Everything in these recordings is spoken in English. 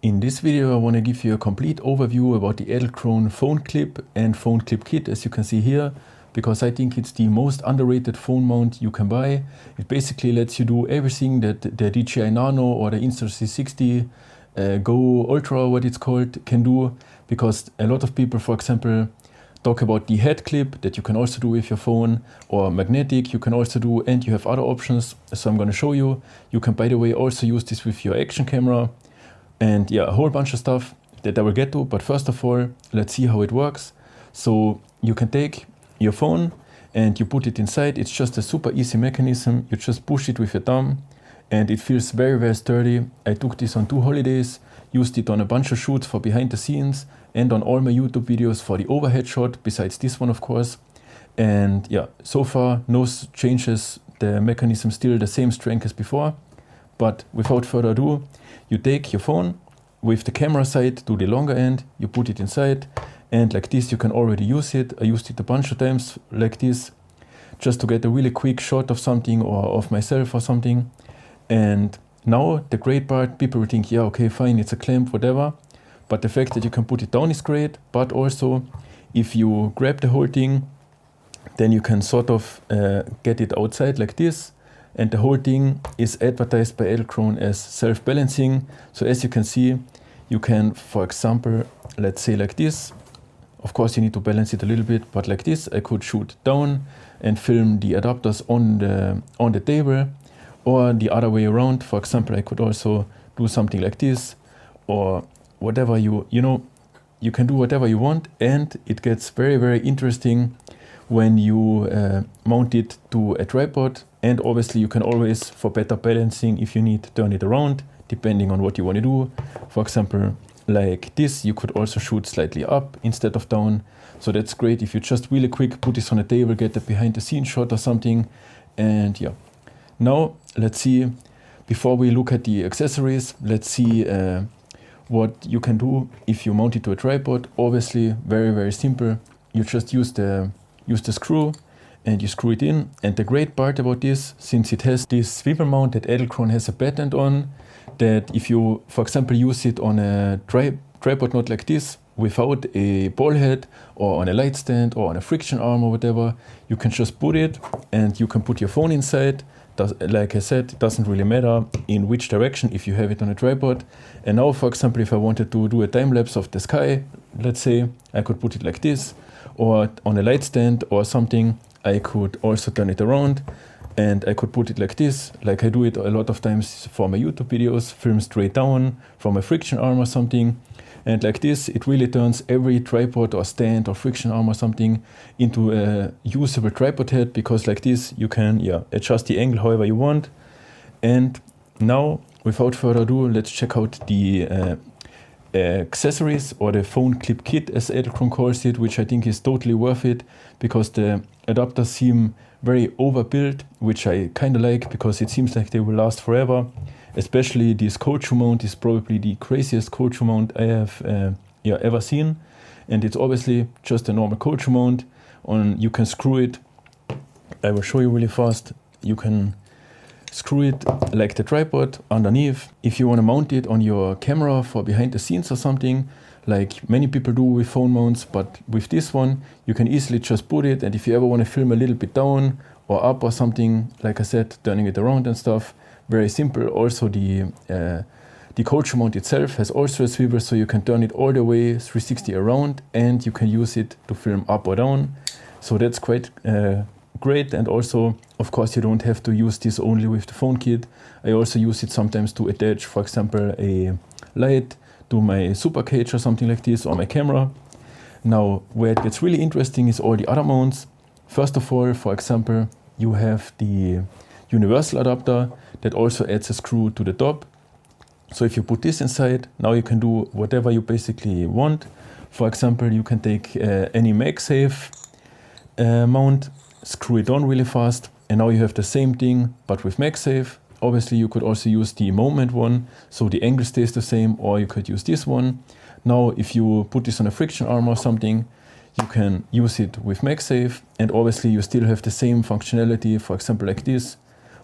In this video, I want to give you a complete overview about the Edelkrone PhoneClip and PhoneClip kit, as you can see here, because I think it's the most underrated phone mount you can buy. It basically lets you do everything that the DJI Nano or the Insta360 Go Ultra, what it's called, can do, because a lot of people, for example, talk about the head clip that you can also do with your phone, or magnetic you can also do, and you have other options. So I'm going to show you. You can, by the way, also use this with your action camera. And yeah, a whole bunch of stuff that I will get to. But first of all, let's see how it works. So you can take your phone and you put it inside. It's just a super easy mechanism. You just push it with your thumb and it feels very, very sturdy. I took this on 2 holidays, used it on a bunch of shoots for behind the scenes and on all my YouTube videos for the overhead shot, besides this one, of course. And yeah, so far, no changes. The mechanism still the same strength as before. But without further ado, you take your phone with the camera side to the longer end, you put it inside, and like this you can already use it. I used it a bunch of times like this, just to get a really quick shot of something or of myself or something. And now the great part, people will think, yeah, okay, fine, it's a clamp, whatever. But the fact that you can put it down is great, but also if you grab the whole thing, then you can sort of get it outside like this. And the whole thing is advertised by Edelkrone as self-balancing. So as you can see, you can, for example, let's say like this. Of course, you need to balance it a little bit, but like this, I could shoot down and film the adapters on the table, or the other way around. For example, I could also do something like this, or whatever you can do whatever you want, and it gets very, very interesting when you mount it to a tripod. And obviously you can always, for better balancing, if you need, turn it around, depending on what you want to do. For example, like this, you could also shoot slightly up instead of down. So that's great if you just really quick put this on a table, get a behind the scenes shot or something. And yeah, now let's see, before we look at the accessories, let's see what you can do if you mount it to a tripod. Obviously, very, very simple. You just use the screw and you screw it in. And the great part about this, since it has this swivel mount that Edelkrone has a patent on, that if you, for example, use it on a tripod not like this, without a ball head or on a light stand or on a friction arm or whatever, you can just put it and you can put your phone inside. Like I said, it doesn't really matter in which direction if you have it on a tripod. And now, for example, if I wanted to do a time lapse of the sky, let's say, I could put it like this, or on a light stand or something. I could also turn it around and I could put it like this, like I do it a lot of times for my YouTube videos, film straight down from a friction arm or something. And like this, it really turns every tripod or stand or friction arm or something into a usable tripod head, because like this, you can adjust the angle however you want. And now, without further ado, let's check out the accessories, or the PhoneClip kit as Edelkrone calls it, which I think is totally worth it, because the adapters seem very overbuilt, which I kind of like, because it seems like they will last forever. Especially this cold shoe mount is probably the craziest cold shoe mount I have ever seen. And it's obviously just a normal cold shoe mount. You can screw it. I will show you really fast. You can screw it like the tripod underneath. If you want to mount it on your camera for behind the scenes or something, like many people do with phone mounts, but with this one, you can easily just put it. And if you ever want to film a little bit down or up or something, like I said, turning it around and stuff, very simple. Also, the cold shoe mount itself has also a swivel, so you can turn it all the way 360 around, and you can use it to film up or down. So that's quite great. And also, of course, you don't have to use this only with the phone kit. I also use it sometimes to attach, for example, a light to my super cage or something like this, or my camera. Now, where it gets really interesting is all the other mounts. First of all, for example, you have the universal adapter that also adds a screw to the top. So if you put this inside, now you can do whatever you basically want. For example, you can take any MagSafe mount, screw it on really fast, and now you have the same thing but with MagSafe. Obviously, you could also use the moment one, so the angle stays the same, or you could use this one. Now, if you put this on a friction arm or something, you can use it with MagSafe, and obviously you still have the same functionality, for example like this,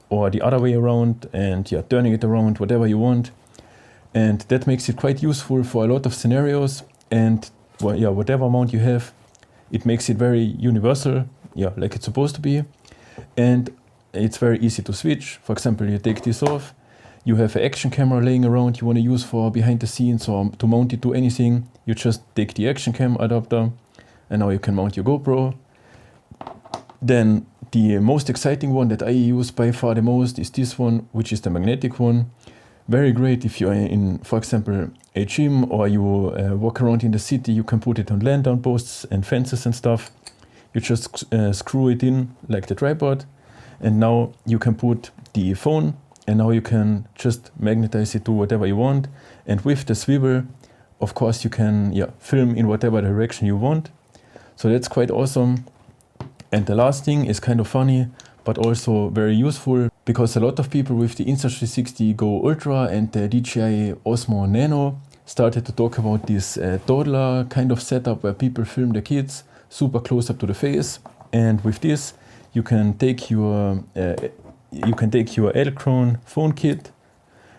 or the other way around, and turning it around, whatever you want. And that makes it quite useful for a lot of scenarios. And well, yeah, whatever mount you have, it makes it very universal, yeah, like it's supposed to be. And it's very easy to switch. For example, you take this off, you have an action camera laying around you want to use for behind the scenes or to mount it to anything. You just take the action cam adapter and now you can mount your GoPro. Then the most exciting one that I use by far the most is this one, which is the magnetic one. Very great if you're in, for example, a gym or you walk around in the city. You can put it on lantern posts and fences and stuff. You just screw it in like the tripod, and now you can put the phone, and now you can just magnetize it to whatever you want. And with the swivel, of course, you can film in whatever direction you want. So that's quite awesome. And the last thing is kind of funny, but also very useful, because a lot of people with the Insta360 Go Ultra and the DJI Osmo Nano started to talk about this toddler kind of setup where people film the kids super close up to the face. And with this, you can take your Edelkrone phone kit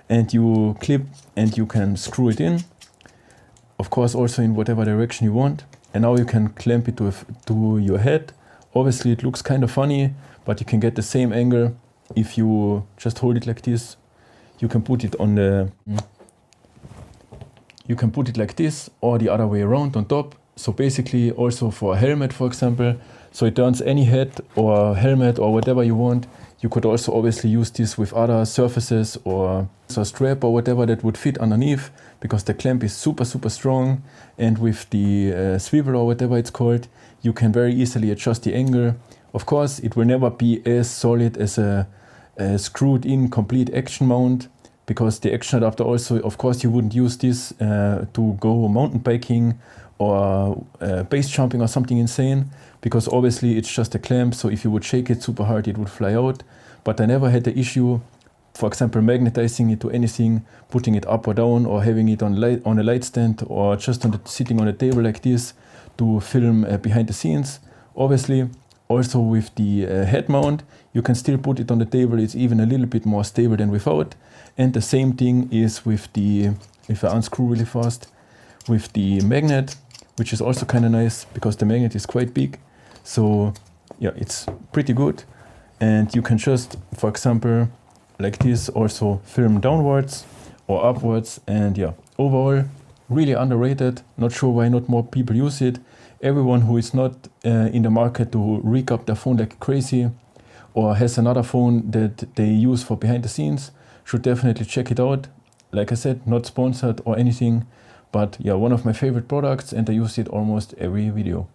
and you clip and you can screw it in. Of course, also in whatever direction you want. And now you can clamp it to your head. Obviously, it looks kind of funny, but you can get the same angle if you just hold it like this. You can put it on the. You can put it like this or the other way around on top. So basically, also for a helmet, for example, so it turns any head or helmet or whatever you want. You could also obviously use this with other surfaces or a strap or whatever that would fit underneath, because the clamp is super strong. And with the swivel or whatever it's called, you can very easily adjust the angle. Of course, it will never be as solid as a screwed in complete action mount, because the action adapter also, of course, you wouldn't use this to go mountain biking or base jumping or something insane, because obviously it's just a clamp, so if you would shake it super hard it would fly out. But I never had the issue, for example, magnetizing it to anything, putting it up or down, or having it on a light stand, or just sitting on a table like this to film behind the scenes. Obviously, also with the head mount, you can still put it on the table. It's even a little bit more stable than without. And the same thing is with the, if I unscrew really fast, with the magnet, which is also kind of nice because the magnet is quite big. So yeah, it's pretty good. And you can just, for example, like this, also film downwards or upwards. And yeah, overall, really underrated. Not sure why not more people use it. Everyone who is not in the market to rig up their phone like crazy, or has another phone that they use for behind the scenes, should definitely check it out. Like I said, not sponsored or anything, but yeah, one of my favorite products, and I use it almost every video.